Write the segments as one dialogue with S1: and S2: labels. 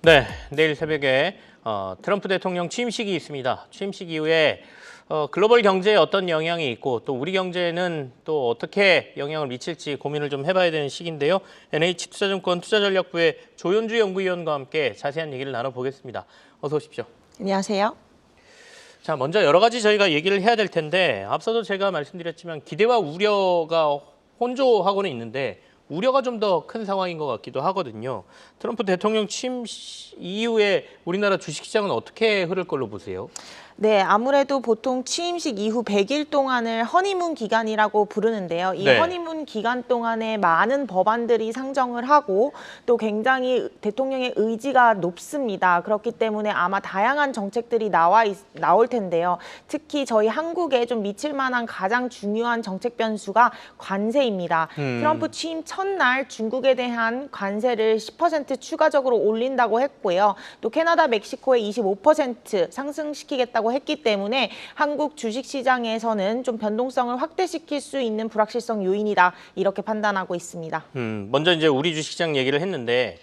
S1: 네, 내일 새벽에 트럼프 대통령 취임식이 있습니다. 취임식 이후에 글로벌 경제에 어떤 영향이 있고 또 우리 경제에는 또 어떻게 영향을 미칠지 고민을 좀 해봐야 되는 시기인데요. NH투자증권 투자전략부의 조현주 연구위원과 함께 자세한 얘기를 나눠보겠습니다. 어서 오십시오.
S2: 안녕하세요.
S1: 자, 먼저 여러 가지 저희가 얘기를 해야 될 텐데 앞서도 제가 말씀드렸지만 기대와 우려가 혼조하고는 있는데 우려가 좀 더 큰 상황인 것 같기도 하거든요. 트럼프 대통령 취임 이후에 우리나라 주식시장은 어떻게 흐를 걸로 보세요?
S2: 네, 아무래도 보통 취임식 이후 100일 동안을 허니문 기간이라고 부르는데요. 이
S1: 네.
S2: 허니문 기간 동안에 많은 법안들이 상정을 하고 또 굉장히 대통령의 의지가 높습니다. 그렇기 때문에 아마 다양한 정책들이 나올 텐데요. 특히 저희 한국에 좀 미칠 만한 가장 중요한 정책 변수가 관세입니다. 트럼프 취임 첫날 중국에 대한 관세를 10% 추가적으로 올린다고 했고요. 또 캐나다, 멕시코에 25% 상승시키겠다고 했기 때문에 한국 주식시장에서는 좀 변동성을 확대시킬 수 있는 불확실성 요인이다 이렇게 판단하고 있습니다.
S1: 먼저 이제 우리 주식시장 얘기를 했는데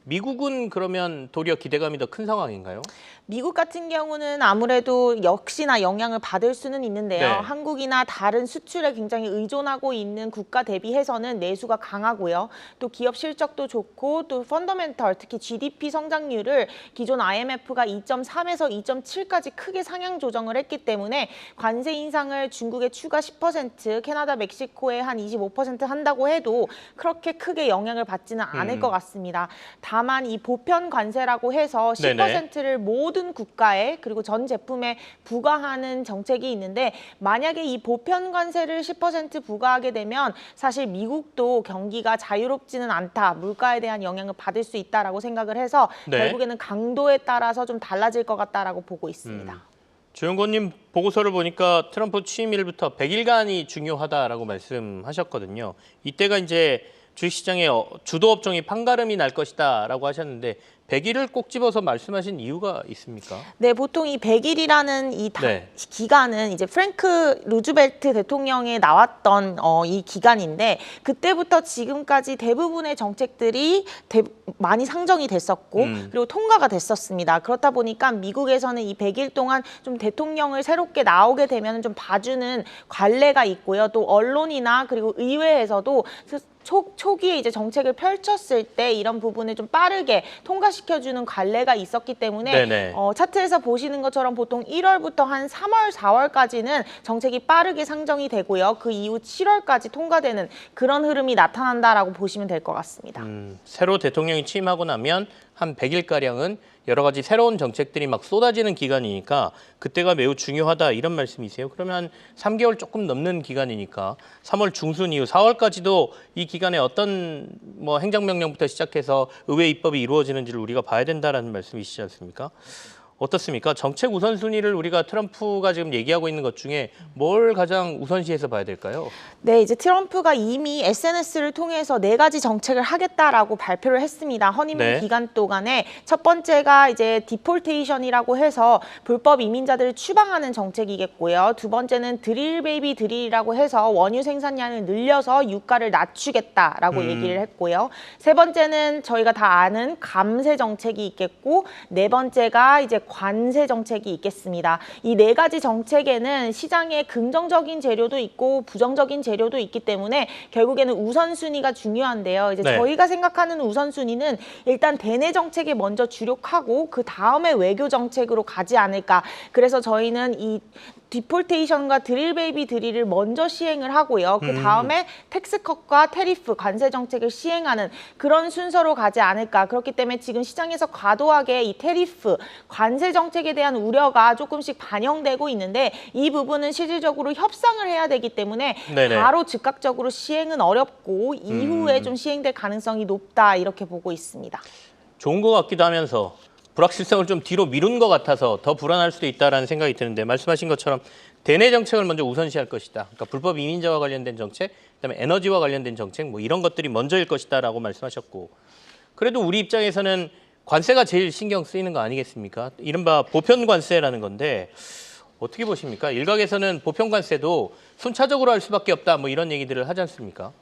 S1: 미국은 그러면 도리어 기대감이 더 큰 상황인가요?
S2: 미국 같은 경우는 아무래도 역시나 영향을 받을 수는 있는데요.
S1: 네.
S2: 한국이나 다른 수출에 굉장히 의존하고 있는 국가 대비해서는 내수가 강하고요. 또 기업 실적도 좋고 또 펀더멘털, 특히 GDP 성장률을 기존 IMF가 2.3에서 2.7까지 크게 상향 조정을 했기 때문에 관세 인상을 중국에 추가 10%, 캐나다, 멕시코에 한 25% 한다고 해도 그렇게 크게 영향을 받지는 않을 것 같습니다. 다만 이 보편 관세라고 해서 10%를 모든 국가에 그리고 전 제품에 부과하는 정책이 있는데 만약에 이 보편 관세를 10% 부과하게 되면 사실 미국도 경기가 자유롭지는 않다. 물가에 대한 영향을 받을 수 있다라고 생각을 해서 결국에는 강도에 따라서 좀 달라질 것 같다라고 보고 있습니다.
S1: 조영곤님 보고서를 보니까 트럼프 취임일부터 100일간이 중요하다라고 말씀하셨거든요. 이때가 이제 주식시장의 주도 업종이 판가름이 날 것이다라고 하셨는데 100일을 꼭 집어서 말씀하신 이유가 있습니까?
S2: 네, 보통 이 100일이라는 이 기간은 이제 프랭크 루즈벨트 대통령에 나왔던 이 기간인데 그때부터 지금까지 대부분의 정책들이 많이 상정이 됐었고 그리고 통과가 됐었습니다. 그렇다 보니까 미국에서는 이 100일 동안 좀 대통령을 새롭게 나오게 되면 좀 봐주는 관례가 있고요. 또 언론이나 그리고 의회에서도 초기에 이제 정책을 펼쳤을 때 이런 부분을 좀 빠르게 통과시켜주는 관례가 있었기 때문에 차트에서 보시는 것처럼 보통 1월부터 한 3월, 4월까지는 정책이 빠르게 상정이 되고요. 그 이후 7월까지 통과되는 그런 흐름이 나타난다라고 보시면 될 것 같습니다.
S1: 새로 대통령이 취임하고 나면 한 100일가량은 여러 가지 새로운 정책들이 막 쏟아지는 기간이니까 그때가 매우 중요하다 이런 말씀이세요? 그러면 한 3개월 조금 넘는 기간이니까 3월 중순 이후 4월까지도 이 기간에 어떤 뭐 행정명령부터 시작해서 의회 입법이 이루어지는지를 우리가 봐야 된다라는 말씀이시지 않습니까? 어떻습니까? 정책 우선순위를 우리가 트럼프가 지금 얘기하고 있는 것 중에 뭘 가장 우선시해서 봐야 될까요?
S2: 네, 이제 트럼프가 이미 SNS를 통해서 4가지 정책을 하겠다라고 발표를 했습니다. 허니문 기간 동안에 첫 번째가 이제 디폴테이션이라고 해서 불법 이민자들을 추방하는 정책이겠고요. 두 번째는 드릴 베이비 드릴이라고 해서 원유 생산량을 늘려서 유가를 낮추겠다라고 얘기를 했고요. 세 번째는 저희가 다 아는 감세 정책이 있겠고 네 번째가 이제 관세 정책이 있겠습니다. 이 4가지 정책에는 시장에 긍정적인 재료도 있고 부정적인 재료도 있기 때문에 결국에는 우선순위가 중요한데요. 이제 저희가 생각하는 우선순위는 일단 대내 정책에 먼저 주력하고 그 다음에 외교 정책으로 가지 않을까. 그래서 저희는 이 디폴테이션과 드릴 베이비 드릴을 먼저 시행을 하고요. 그 다음에 텍스컷과 테리프, 관세 정책을 시행하는 그런 순서로 가지 않을까. 그렇기 때문에 지금 시장에서 과도하게 이 테리프, 관세 정책에 대한 우려가 조금씩 반영되고 있는데 이 부분은 실질적으로 협상을 해야 되기 때문에 바로 즉각적으로 시행은 어렵고 이후에 좀 시행될 가능성이 높다 이렇게 보고 있습니다.
S1: 좋은 것 같기도 하면서 불확실성을 좀 뒤로 미룬 것 같아서 더 불안할 수도 있다는 생각이 드는데 말씀하신 것처럼 대내 정책을 먼저 우선시할 것이다. 그러니까 불법 이민자와 관련된 정책, 그다음에 에너지와 관련된 정책 뭐 이런 것들이 먼저일 것이다라고 말씀하셨고 그래도 우리 입장에서는 관세가 제일 신경 쓰이는 거 아니겠습니까? 이른바 보편 관세라는 건데 어떻게 보십니까? 일각에서는 보편 관세도 순차적으로 할 수밖에 없다 뭐 이런 얘기들을 하지 않습니까?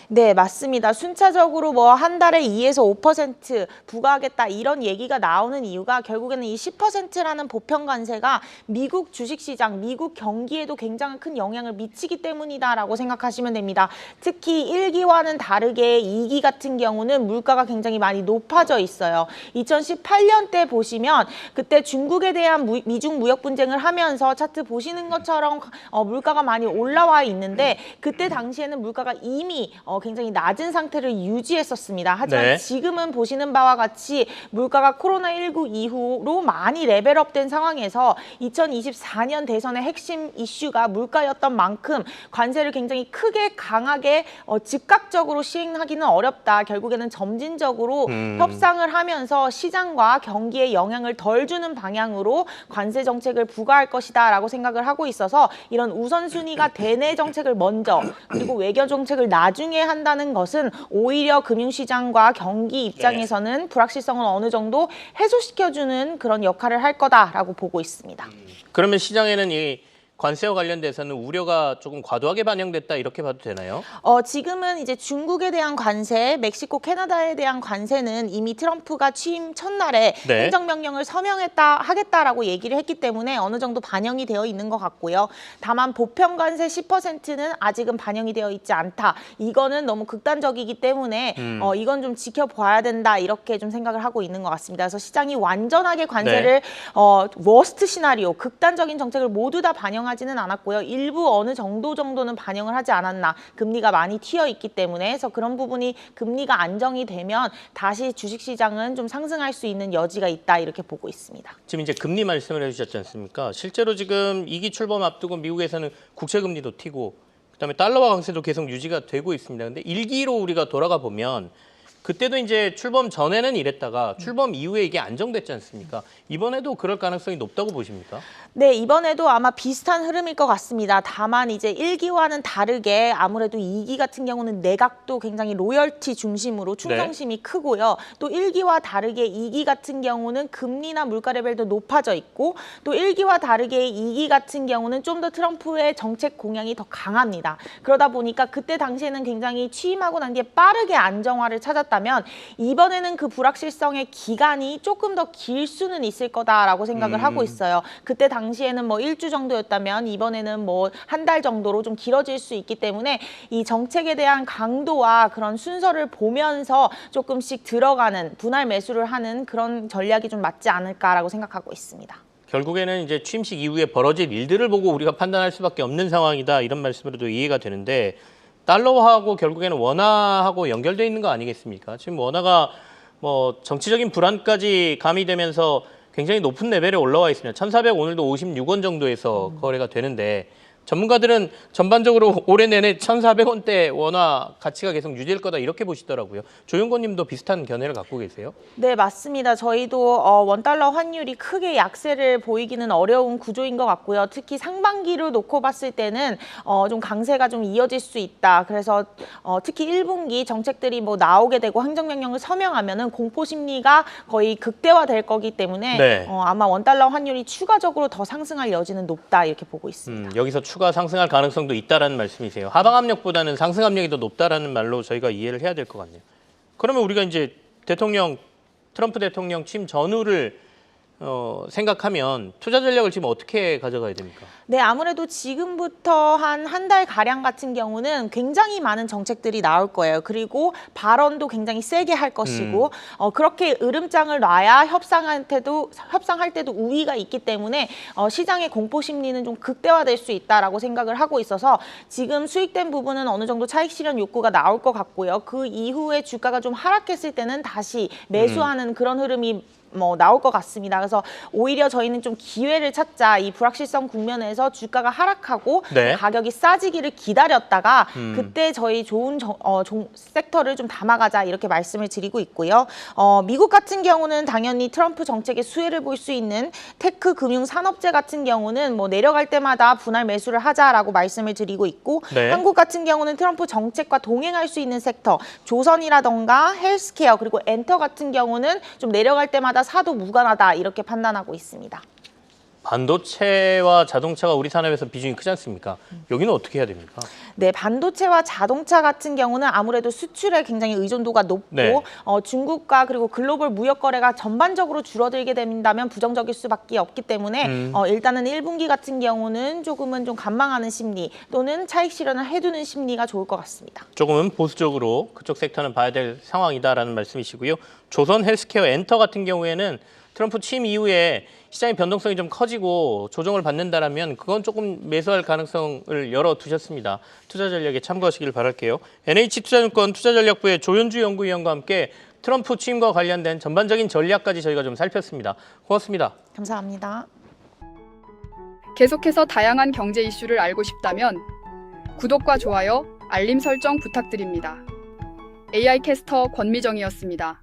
S2: 네, 맞습니다. 순차적으로 뭐 한 달에 2에서 5% 부과하겠다 이런 얘기가 나오는 이유가 결국에는 이 10%라는 보편 관세가 미국 주식시장, 미국 경기에도 굉장히 큰 영향을 미치기 때문이다라고 생각하시면 됩니다. 특히 1기와는 다르게 2기 같은 경우는 물가가 굉장히 많이 높아져 있어요. 2018년 때 보시면 그때 중국에 대한 미중 무역 분쟁을 하면서 차트 보시는 것처럼 물가가 많이 올라와 있는데 그때 당시에는 물가가 이미 굉장히 낮은 상태를 유지했었습니다. 하지만
S1: 네.
S2: 지금은 보시는 바와 같이 물가가 코로나19 이후로 많이 레벨업된 상황에서 2024년 대선의 핵심 이슈가 물가였던 만큼 관세를 굉장히 크게 강하게 즉각적으로 시행하기는 어렵다. 결국에는 점진적으로 협상을 하면서 시장과 경기에 영향을 덜 주는 방향으로 관세 정책을 부과할 것이다 라고 생각을 하고 있어서 이런 우선순위가 대내 정책을 먼저 그리고 외교 정책을 나중에 한다는 것은 오히려 금융시장과 경기 입장에서는 불확실성을 어느 정도 해소시켜주는 그런 역할을 할 거다라고 보고 있습니다.
S1: 그러면 시장에는 이 관세와 관련돼서는 우려가 조금 과도하게 반영됐다 이렇게 봐도 되나요?
S2: 지금은 이제 중국에 대한 관세, 멕시코, 캐나다에 대한 관세는 이미 트럼프가 취임 첫날에
S1: 네.
S2: 행정명령을 하겠다라고 얘기를 했기 때문에 어느 정도 반영이 되어 있는 것 같고요. 다만 보편 관세 10%는 아직은 반영이 되어 있지 않다. 이거는 너무 극단적이기 때문에 이건 좀 지켜봐야 된다 이렇게 좀 생각을 하고 있는 것 같습니다. 그래서 시장이 완전하게 관세를 워스트 시나리오, 극단적인 정책을 모두 다 반영하지는 않았고요. 일부 어느 정도는 반영을 하지 않았나. 금리가 많이 튀어 있기 때문에 그래서 그런 부분이 금리가 안정이 되면 다시 주식시장은 좀 상승할 수 있는 여지가 있다 이렇게 보고 있습니다.
S1: 지금 이제 금리 말씀을 해주셨지 않습니까? 실제로 지금 2기 출범 앞두고 미국에서는 국채금리도 튀고 그다음에 달러화 강세도 계속 유지가 되고 있습니다. 근데 1기로 우리가 돌아가 보면 그때도 이제 출범 전에는 이랬다가 출범 이후에 이게 안정됐지 않습니까? 이번에도 그럴 가능성이 높다고 보십니까?
S2: 네, 이번에도 아마 비슷한 흐름일 것 같습니다. 다만 이제 1기와는 다르게 아무래도 2기 같은 경우는 내각도 굉장히 로열티 중심으로 충성심이 크고요. 또 1기와 다르게 2기 같은 경우는 금리나 물가 레벨도 높아져 있고 또 1기와 다르게 2기 같은 경우는 좀 더 트럼프의 정책 공약이 더 강합니다. 그러다 보니까 그때 당시에는 굉장히 취임하고 난 뒤에 빠르게 안정화를 찾았다면 이번에는 그 불확실성의 기간이 조금 더 길 수는 있을 거다라고 생각을 하고 있어요. 그때 당시에는 뭐 1주 정도였다면 이번에는 뭐 한 달 정도로 좀 길어질 수 있기 때문에 이 정책에 대한 강도와 그런 순서를 보면서 조금씩 들어가는 분할 매수를 하는 그런 전략이 좀 맞지 않을까라고 생각하고 있습니다.
S1: 결국에는 이제 취임식 이후에 벌어질 일들을 보고 우리가 판단할 수밖에 없는 상황이다 이런 말씀으로도 이해가 되는데 달러화하고 결국에는 원화하고 연결돼 있는 거 아니겠습니까? 지금 원화가 뭐 정치적인 불안까지 가미되면서 굉장히 높은 레벨에 올라와 있습니다. 1,400 오늘도 56원 정도에서 거래가 되는데 전문가들은 전반적으로 올해 내내 1,400원대 원화 가치가 계속 유지될 거다 이렇게 보시더라고요. 조윤건 님도 비슷한 견해를 갖고 계세요?
S2: 네, 맞습니다. 저희도 원달러 환율이 크게 약세를 보이기는 어려운 구조인 것 같고요. 특히 상반기를 놓고 봤을 때는 좀 강세가 좀 이어질 수 있다. 그래서 특히 1분기 정책들이 뭐 나오게 되고 행정명령을 서명하면은 공포 심리가 거의 극대화될 거기 때문에 아마 원달러 환율이 추가적으로 더 상승할 여지는 높다 이렇게 보고 있습니다.
S1: 여기서 추가 상승할 가능성도 있다라는 말씀이세요. 하방 압력보다는 상승 압력이 더 높다라는 말로 저희가 이해를 해야 될 것 같네요. 그러면 우리가 이제 트럼프 대통령 취임 전후를 생각하면 투자 전략을 지금 어떻게 가져가야 됩니까?
S2: 네, 아무래도 지금부터 한 달 가량 같은 경우는 굉장히 많은 정책들이 나올 거예요. 그리고 발언도 굉장히 세게 할 것이고 그렇게 으름장을 놔야 협상할 때도 우위가 있기 때문에 시장의 공포 심리는 좀 극대화될 수 있다라고 생각을 하고 있어서 지금 수익된 부분은 어느 정도 차익 실현 욕구가 나올 것 같고요. 그 이후에 주가가 좀 하락했을 때는 다시 매수하는 그런 흐름이 나올 것 같습니다. 그래서 오히려 저희는 좀 기회를 찾자. 이 불확실성 국면에서 주가가 하락하고 가격이 싸지기를 기다렸다가 그때 저희 좋은 섹터를 좀 담아가자 이렇게 말씀을 드리고 있고요. 미국 같은 경우는 당연히 트럼프 정책의 수혜를 볼 수 있는 테크 금융 산업재 같은 경우는 뭐 내려갈 때마다 분할 매수를 하자라고 말씀을 드리고 있고 한국 같은 경우는 트럼프 정책과 동행할 수 있는 섹터 조선이라던가 헬스케어 그리고 엔터 같은 경우는 좀 내려갈 때마다 사도 무관하다 이렇게 판단하고 있습니다.
S1: 반도체와 자동차가 우리 산업에서 비중이 크지 않습니까? 여기는 어떻게 해야 됩니까?
S2: 네, 반도체와 자동차 같은 경우는 아무래도 수출에 굉장히 의존도가 높고
S1: 네.
S2: 중국과 그리고 글로벌 무역 거래가 전반적으로 줄어들게 된다면 부정적일 수밖에 없기 때문에 일단은 1분기 같은 경우는 조금은 좀 관망하는 심리 또는 차익 실현을 해두는 심리가 좋을 것 같습니다.
S1: 조금은 보수적으로 그쪽 섹터는 봐야 될 상황이다라는 말씀이시고요. 조선 헬스케어 엔터 같은 경우에는 트럼프 취임 이후에 시장의 변동성이 좀 커지고 조정을 받는다라면 그건 조금 매수할 가능성을 열어두셨습니다. 투자 전략에 참고하시길 바랄게요. NH투자증권 투자전략부의 조현주 연구위원과 함께 트럼프 취임과 관련된 전반적인 전략까지 저희가 좀 살폈습니다. 고맙습니다.
S2: 감사합니다.
S3: 계속해서 다양한 경제 이슈를 알고 싶다면 구독과 좋아요, 알림 설정 부탁드립니다. AI 캐스터 권미정이었습니다.